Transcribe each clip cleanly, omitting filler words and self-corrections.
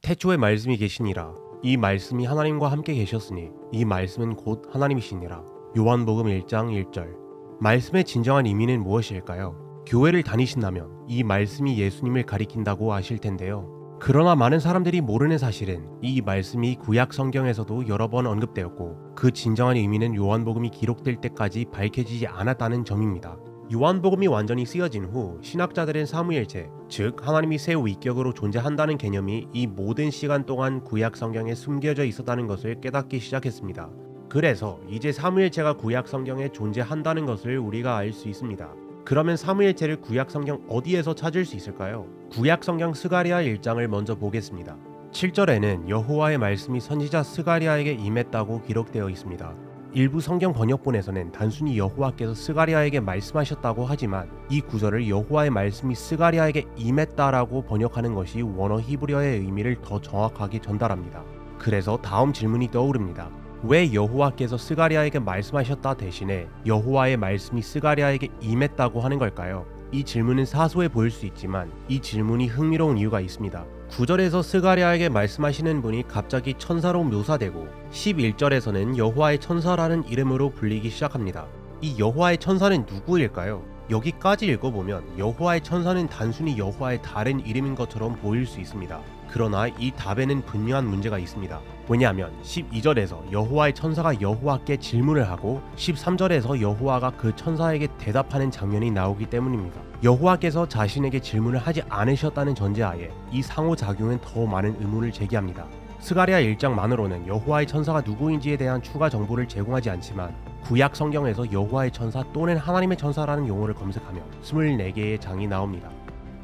태초에 말씀이 계시니라. 이 말씀이 하나님과 함께 계셨으니 이 말씀은 곧 하나님이시니라. 요한복음 1장 1절. 말씀의 진정한 의미는 무엇일까요? 교회를 다니신다면 이 말씀이 예수님을 가리킨다고 아실 텐데요. 그러나 많은 사람들이 모르는 사실은 이 말씀이 구약 성경에서도 여러 번 언급되었고 그 진정한 의미는 요한복음이 기록될 때까지 밝혀지지 않았다는 점입니다. 요한복음이 완전히 쓰여진 후 신학자들은 사무엘체, 즉 하나님이 새 위격으로 존재한다는 개념이 이 모든 시간 동안 구약 성경에 숨겨져 있었다는 것을 깨닫기 시작했습니다. 그래서 이제 사무엘체가 구약 성경에 존재한다는 것을 우리가 알 수 있습니다. 그러면 사무엘체를 구약 성경 어디에서 찾을 수 있을까요? 구약 성경 스가랴 1장을 먼저 보겠습니다. 7절에는 여호와의 말씀이 선지자 스가랴에게 임했다고 기록되어 있습니다. 일부 성경 번역본에서는 단순히 여호와께서 스가랴에게 말씀하셨다고 하지만 이 구절을 여호와의 말씀이 스가랴에게 임했다라고 번역하는 것이 원어 히브리어의 의미를 더 정확하게 전달합니다. 그래서 다음 질문이 떠오릅니다. 왜 여호와께서 스가랴에게 말씀하셨다 대신에 여호와의 말씀이 스가랴에게 임했다고 하는 걸까요? 이 질문은 사소해 보일 수 있지만 이 질문이 흥미로운 이유가 있습니다. 9절에서 스가랴에게 말씀하시는 분이 갑자기 천사로 묘사되고 11절에서는 여호와의 천사라는 이름으로 불리기 시작합니다. 이 여호와의 천사는 누구일까요? 여기까지 읽어보면 여호와의 천사는 단순히 여호와의 다른 이름인 것처럼 보일 수 있습니다. 그러나 이 답에는 분명한 문제가 있습니다. 왜냐하면 12절에서 여호와의 천사가 여호와께 질문을 하고 13절에서 여호와가 그 천사에게 대답하는 장면이 나오기 때문입니다. 여호와께서 자신에게 질문을 하지 않으셨다는 전제하에 이 상호작용은 더 많은 의문을 제기합니다. 스가랴 1장만으로는 여호와의 천사가 누구인지에 대한 추가 정보를 제공하지 않지만 구약 성경에서 여호와의 천사 또는 하나님의 천사라는 용어를 검색하면 24개의 장이 나옵니다.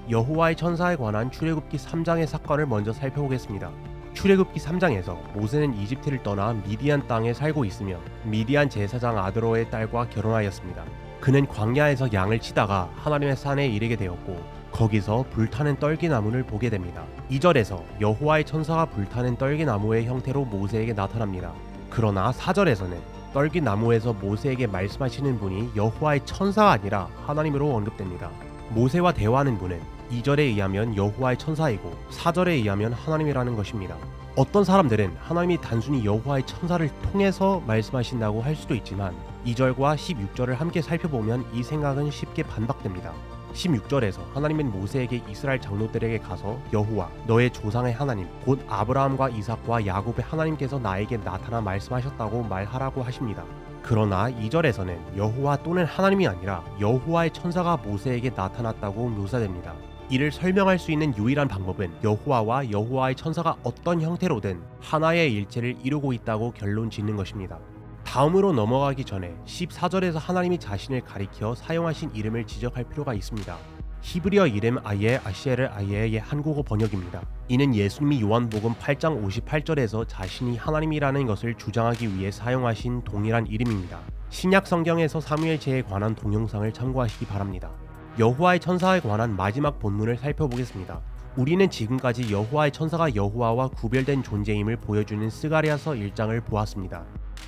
여호와의 천사에 관한 출애굽기 3장의 사건을 먼저 살펴보겠습니다. 출애굽기 3장에서 모세는 이집트를 떠나 미디안 땅에 살고 있으며 미디안 제사장 아드로의 딸과 결혼하였습니다. 그는 광야에서 양을 치다가 하나님의 산에 이르게 되었고 거기서 불타는 떨기나무를 보게 됩니다. 2절에서 여호와의 천사가 불타는 떨기나무의 형태로 모세에게 나타납니다. 그러나 4절에서는 떨기나무에서 모세에게 말씀하시는 분이 여호와의 천사가 아니라 하나님으로 언급됩니다. 모세와 대화하는 분은 2절에 의하면 여호와의 천사이고 4절에 의하면 하나님이라는 것입니다. 어떤 사람들은 하나님이 단순히 여호와의 천사를 통해서 말씀하신다고 할 수도 있지만 2절과 16절을 함께 살펴보면 이 생각은 쉽게 반박됩니다. 16절에서 하나님은 모세에게 이스라엘 장로들에게 가서 여호와 너의 조상의 하나님 곧 아브라함과 이삭과 야곱의 하나님께서 나에게 나타나 말씀하셨다고 말하라고 하십니다. 그러나 2절에서는 여호와 또는 하나님이 아니라 여호와의 천사가 모세에게 나타났다고 묘사됩니다. 이를 설명할 수 있는 유일한 방법은 여호와와 여호와의 천사가 어떤 형태로든 하나의 일체를 이루고 있다고 결론 짓는 것입니다. 다음으로 넘어가기 전에 14절에서 하나님이 자신을 가리켜 사용하신 이름을 지적할 필요가 있습니다. 히브리어 이름 아예 아시에르 아예의 한국어 번역입니다. 이는 예수님이 요한복음 8장 58절에서 자신이 하나님이라는 것을 주장하기 위해 사용하신 동일한 이름입니다. 신약 성경에서 사무엘체에 관한 동영상을 참고하시기 바랍니다. 여호와의 천사에 관한 마지막 본문을 살펴보겠습니다. 우리는 지금까지 여호와의 천사가 여호와와 구별된 존재임을 보여주는 스가랴서 1장을 보았습니다.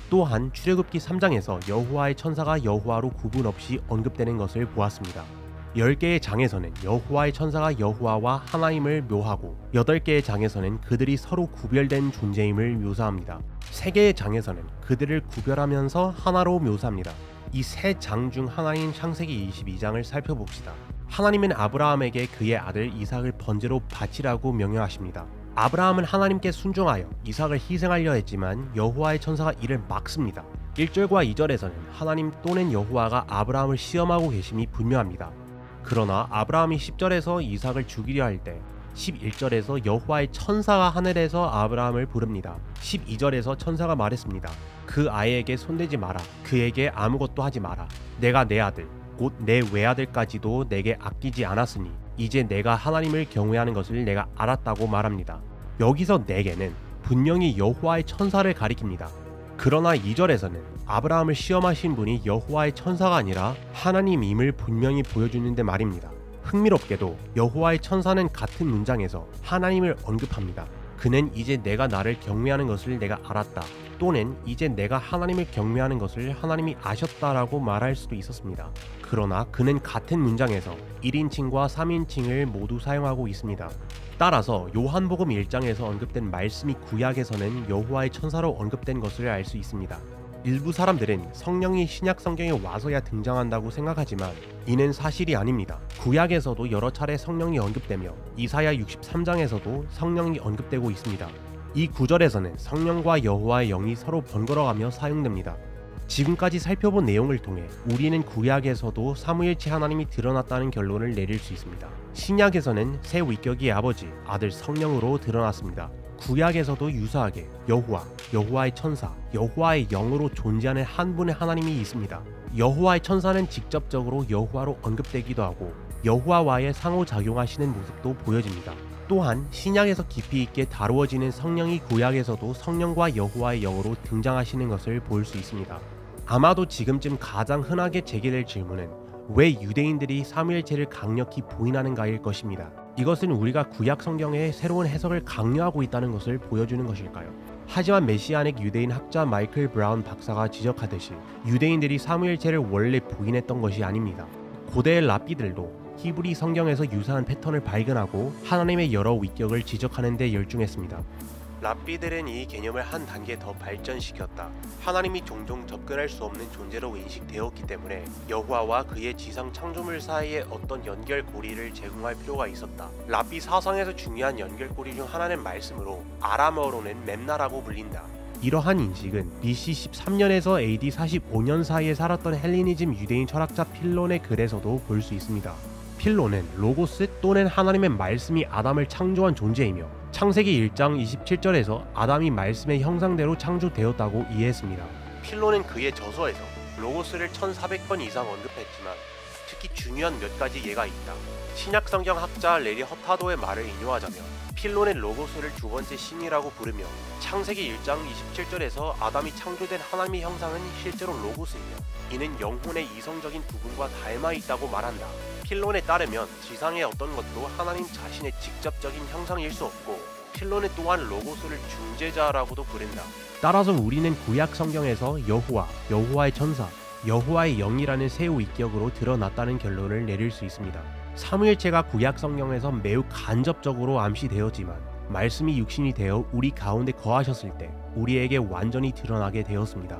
또한 출애굽기 3장에서 여호와의 천사가 여호와로 구분 없이 언급되는 것을 보았습니다. 10개의 장에서는 여호와의 천사가 여호와와 하나님을 묘하고 8개의 장에서는 그들이 서로 구별된 존재임을 묘사합니다. 3개의 장에서는 그들을 구별하면서 하나로 묘사합니다. 이 세 장 중 하나인 창세기 22장을 살펴봅시다. 하나님은 아브라함에게 그의 아들 이삭을 번제로 바치라고 명령하십니다. 아브라함은 하나님께 순종하여 이삭을 희생하려 했지만 여호와의 천사가 이를 막습니다. 1절과 2절에서는 하나님 또는 여호와가 아브라함을 시험하고 계심이 분명합니다. 그러나 아브라함이 10절에서 이삭을 죽이려 할 때 11절에서 여호와의 천사가 하늘에서 아브라함을 부릅니다. 12절에서 천사가 말했습니다. 그 아이에게 손대지 마라. 그에게 아무것도 하지 마라. 내가 내 아들 곧 내 외아들까지도 내게 아끼지 않았으니 이제 내가 하나님을 경외하는 것을 내가 알았다고 말합니다. 여기서 내게는 분명히 여호와의 천사를 가리킵니다. 그러나 2절에서는 아브라함을 시험하신 분이 여호와의 천사가 아니라 하나님임을 분명히 보여주는데 말입니다. 흥미롭게도 여호와의 천사는 같은 문장에서 하나님을 언급합니다. 그는 이제 내가 나를 경외하는 것을 내가 알았다, 또는 이제 내가 하나님을 경외하는 것을 하나님이 아셨다라고 말할 수도 있었습니다. 그러나 그는 같은 문장에서 1인칭과 3인칭을 모두 사용하고 있습니다. 따라서 요한복음 1장에서 언급된 말씀이 구약에서는 여호와의 천사로 언급된 것을 알 수 있습니다. 일부 사람들은 성령이 신약 성경에 와서야 등장한다고 생각하지만 이는 사실이 아닙니다. 구약에서도 여러 차례 성령이 언급되며 이사야 63장에서도 성령이 언급되고 있습니다. 이 구절에서는 성령과 여호와의 영이 서로 번갈아가며 사용됩니다. 지금까지 살펴본 내용을 통해 우리는 구약에서도 삼위일체 하나님이 드러났다는 결론을 내릴 수 있습니다. 신약에서는 새 위격의 아버지, 아들 성령으로 드러났습니다. 구약에서도 유사하게 여호와의 천사, 여호와의 영으로 존재하는 한 분의 하나님이 있습니다. 여호와의 천사는 직접적으로 여호와로 언급되기도 하고 여호와와의 상호작용하시는 모습도 보여집니다. 또한 신약에서 깊이 있게 다루어지는 성령이 구약에서도 성령과 여호와의 영으로 등장하시는 것을 볼 수 있습니다. 아마도 지금쯤 가장 흔하게 제기될 질문은 왜 유대인들이 삼위일체를 강력히 부인하는가일 것입니다. 이것은 우리가 구약 성경의 새로운 해석을 강요하고 있다는 것을 보여주는 것일까요? 하지만 메시아닉 유대인 학자 마이클 브라운 박사가 지적하듯이 유대인들이 삼위일체를 원래 부인했던 것이 아닙니다. 고대의 랍비들도 히브리 성경에서 유사한 패턴을 발견하고 하나님의 여러 위격을 지적하는 데 열중했습니다. 랍비들은 이 개념을 한 단계 더 발전시켰다. 하나님이 종종 접근할 수 없는 존재로 인식되었기 때문에 여호와와 그의 지상 창조물 사이에 어떤 연결고리를 제공할 필요가 있었다. 랍비 사상에서 중요한 연결고리 중 하나는 말씀으로 아람어로는 mem나라고 불린다. 이러한 인식은 BC 13년에서 AD 45년 사이에 살았던 헬레니즘 유대인 철학자 필론의 글에서도 볼 수 있습니다. 필론은 로고스 또는 하나님의 말씀이 아담을 창조한 존재이며 창세기 1장 27절에서 아담이 말씀의 형상대로 창조되었다고 이해했습니다. 필론은 그의 저서에서 로고스를 1400번 이상 언급했지만 특히 중요한 몇 가지 예가 있다. 신약 성경 학자 레리 허타도의 말을 인용하자면 필론의 로고스를 두 번째 신이라고 부르며 창세기 1장 27절에서 아담이 창조된 하나님의 형상은 실제로 로고스이며 이는 영혼의 이성적인 부분과 닮아 있다고 말한다. 필론에 따르면 지상의 어떤 것도 하나님 자신의 직접적인 형상일 수 없고 필론은 또한 로고스를 중재자라고도 부른다. 따라서 우리는 구약 성경에서 여호와의 천사, 여호와의 영이라는 새 위격으로 드러났다는 결론을 내릴 수 있습니다. 삼위일체가 구약 성경에서 매우 간접적으로 암시되었지만 말씀이 육신이 되어 우리 가운데 거하셨을 때 우리에게 완전히 드러나게 되었습니다.